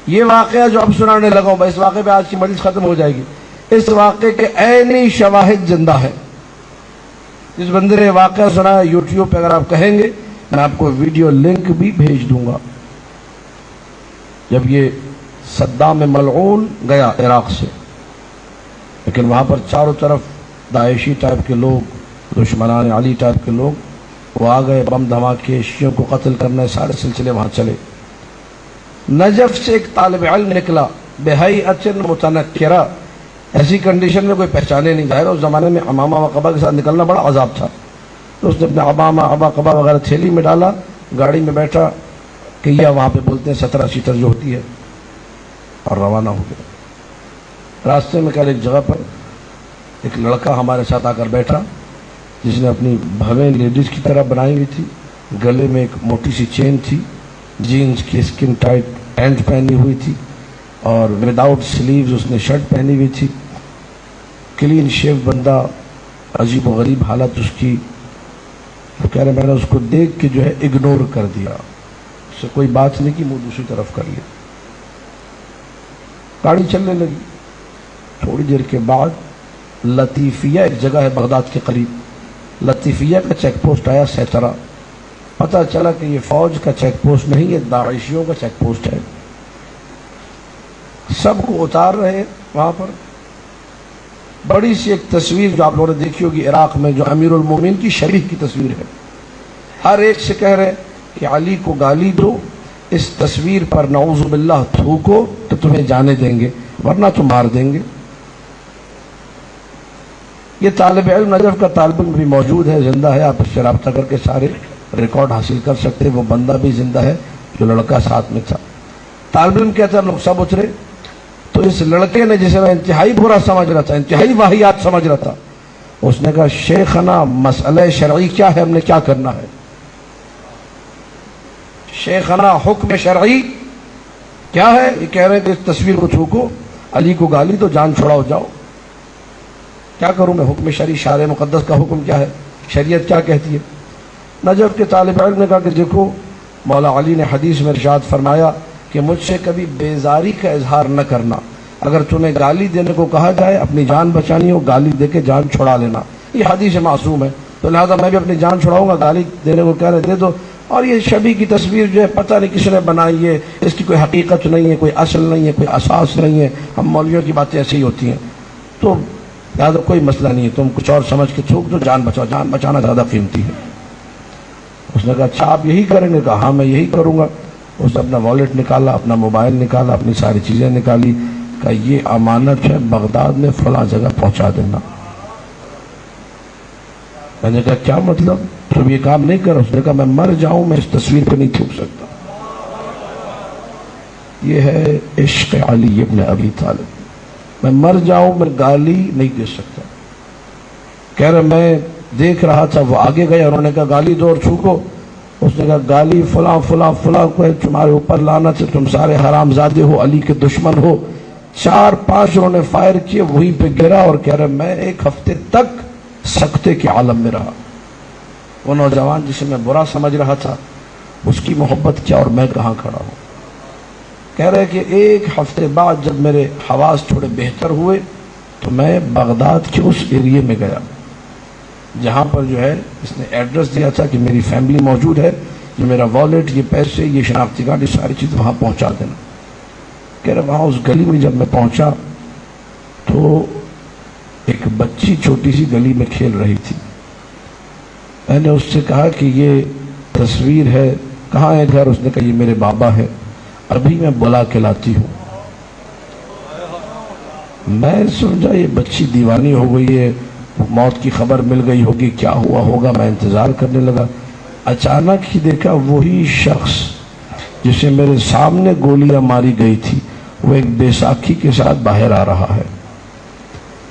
یہ واقعہ جو اب سنانے لگا ہوں، اس واقعے پہ آج کی مجلس ختم ہو جائے گی، اس واقعے کے عینی شواہد زندہ ہے۔ جس بندے نے واقعہ سنا ہے یوٹیوب پہ، اگر آپ کہیں گے میں آپ کو ویڈیو لنک بھی بھیج دوں گا۔ جب یہ صدام ملعون گیا عراق سے، لیکن وہاں پر چاروں طرف داعشی ٹائپ کے لوگ، دشمنان علی ٹائپ کے لوگ، وہ آ گئے، بم دھماکے، شیعوں کو قتل کرنے، سارے سلسلے وہاں چلے۔ نجف سے ایک طالب علم نکلا، بہیئۃ متنکرہ، ایسی کنڈیشن میں کوئی پہچانے نہیں، ظاہر اس زمانے میں عمامہ و قبا کے ساتھ نکلنا بڑا عذاب تھا، تو اس نے اپنے عمامہ عبا قبا وغیرہ تھیلی میں ڈالا، گاڑی میں بیٹھا، کیا وہاں پہ بولتے ہیں 17 سیٹر جو ہوتی ہے، اور روانہ ہو گیا۔ راستے میں کل ایک جگہ پر ایک لڑکا ہمارے ساتھ آ کر بیٹھا، جس نے اپنی بھویں لیڈیز کی طرح بنائی ہوئی تھی، گلے میں ایک موٹی سی چین تھی، جینز کی اسکن ٹائٹ پینٹ پہنی ہوئی تھی، اور وداؤٹ سلیوز اس نے شرٹ پہنی ہوئی تھی، کلین شیو بندہ، عجیب و غریب حالت اس کی۔ تو کہہ رہے میں نے اس کو دیکھ کے جو ہے اگنور کر دیا، اس سے کوئی بات نہیں کی، منہ دوسری طرف کر لیا۔ گاڑی چلنے لگی، تھوڑی دیر کے بعد لطیفیہ ایک جگہ ہے بغداد کے قریب، لطیفیہ کا چیک پوسٹ آیا سیترا، پتہ چلا کہ یہ فوج کا چیک پوسٹ نہیں، یہ داعشیوں کا چیک پوسٹ ہے۔ سب کو اتار رہے وہاں پر۔ بڑی سی ایک تصویر جو آپ لوگوں نے دیکھی ہوگی عراق میں، جو امیر المومنین کی شریح کی تصویر ہے، ہر ایک سے کہہ رہے کہ علی کو گالی دو، اس تصویر پر نعوذ باللہ تھوکو تو تمہیں جانے دیں گے، ورنہ تو مار دیں گے۔ یہ طالب علم نجف کا طالب علم بھی موجود ہے، زندہ ہے، آپ اس سے رابطہ کر کے سارے ریکارڈ حاصل کر سکتے ہیں، وہ بندہ بھی زندہ ہے جو لڑکا ساتھ میں تھا۔ طالب علم کہتا ہے لوگ سب اترے، تو اس لڑکے نے جسے میں انتہائی برا سمجھ رہا تھا، انتہائی واہیات سمجھ رہا تھا، اس نے کہا شیخنا مسئلہ شرعی کیا ہے، ہم نے کیا کرنا ہے؟ شیخنا حکم شرعی کیا ہے؟ یہ کہہ رہے کہ اس تصویر کو تھوکو، علی کو گالی تو جان چھڑاؤ جاؤ۔ کیا کروں میں؟ حکم شرعی، شارع مقدس کا حکم کیا ہے، شریعت کیا کہتی ہے؟ نجف کے طالب علم نے کہا کہ دیکھو مولا علی نے حدیث میں ارشاد فرمایا کہ مجھ سے کبھی بیزاری کا اظہار نہ کرنا، اگر تمہیں گالی دینے کو کہا جائے، اپنی جان بچانی ہو، گالی دے کے جان چھڑا لینا، یہ حدیث معصوم ہے، تو لہذا میں بھی اپنی جان چھڑاؤں گا، گالی دینے کو کہہ رہے دے دو۔ اور یہ شبیہ کی تصویر جو ہے پتہ نہیں کس نے بنائی ہے، اس کی کوئی حقیقت نہیں ہے، کوئی اصل نہیں ہے، کوئی اساس نہیں ہے، ہم مولویوں کی باتیں ایسی ہی ہوتی ہیں، تو لہذا کوئی مسئلہ نہیں ہے، تم کچھ اور سمجھ کے تھوک دو، جان بچاؤ، جان بچانا زیادہ قیمتی ہے۔ اس نے کہا اچھا آپ یہی کریں گے؟ کہا ہاں میں یہی کروں گا۔ اس نے اپنا والیٹ نکالا، اپنا موبائل نکالا، اپنی ساری چیزیں نکالی، کہا یہ امانت ہے، بغداد میں فلاں جگہ پہنچا دینا۔ میں نے کہا کیا مطلب، تم یہ کام نہیں کرو؟ اس نے کہا میں مر جاؤں میں اس تصویر پہ نہیں تھوک سکتا۔ یہ ہے عشق علی ابن ابی طالب، میں مر جاؤں میں گالی نہیں دے سکتا۔ کہہ رہے میں دیکھ رہا تھا، وہ آگے گئے، انہوں نے کہا گالی دو اور چھوکو۔ اس نے کہا گالی فلاں فلاں فلاں کو ہے، تمہارے اوپر لعنت ہے، تم سارے حرام زادے ہو، علی کے دشمن ہو۔ 4-5 انہوں نے فائر کیے، وہیں پہ گرا، اور کہہ رہے میں 1 ہفتے تک سکتے کے عالم میں رہا۔ وہ نوجوان جسے میں برا سمجھ رہا تھا، اس کی محبت کیا اور میں کہاں کھڑا ہوں۔ کہہ رہے کہ 1 ہفتے بعد جب میرے حواس تھوڑے بہتر ہوئے تو میں بغداد کے اس ایریے میں گیا جہاں پر جو ہے اس نے ایڈریس دیا تھا کہ میری فیملی موجود ہے، یہ میرا والیٹ، یہ پیسے، یہ شناختی کارڈ، یہ ساری چیز وہاں پہنچا دینا۔ کہہ رہے وہاں اس گلی میں جب میں پہنچا تو ایک بچی چھوٹی سی گلی میں کھیل رہی تھی۔ میں نے اس سے کہا کہ یہ تصویر ہے، کہاں ہے گھر؟ اس نے کہا یہ میرے بابا ہے، ابھی میں بلا کے لاتی ہوں۔ میں سمجھا یہ بچی دیوانی ہو گئی ہے، موت کی خبر مل گئی ہوگی، کیا ہوا ہوگا، میں انتظار کرنے لگا۔ اچانک ہی دیکھا وہی شخص جسے میرے سامنے گولیاں ماری گئی تھی، وہ ایک بیساکھی کے ساتھ باہر آ رہا ہے۔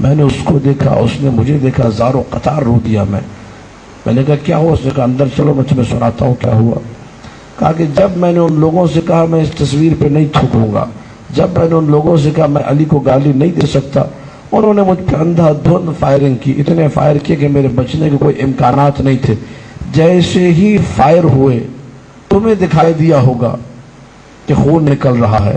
میں نے اس کو دیکھا، اس نے مجھے دیکھا، زارو قطار رو دیا۔ میں نے کہا کیا ہوا؟ اس نے کہا اندر چلو میں تمہیں سناتا ہوں کیا ہوا۔ کہا کہ جب میں نے ان لوگوں سے کہا میں اس تصویر پہ نہیں تھوکوں گا، جب میں نے ان لوگوں سے کہا میں علی کو گالی نہیں دے سکتا، انہوں نے مجھ پہ اندھا دھند فائرنگ کی، اتنے فائر کیے کہ میرے بچنے کے کوئی امکانات نہیں تھے۔ جیسے ہی فائر ہوئے تمہیں دکھائی دیا ہوگا کہ خون نکل رہا ہے،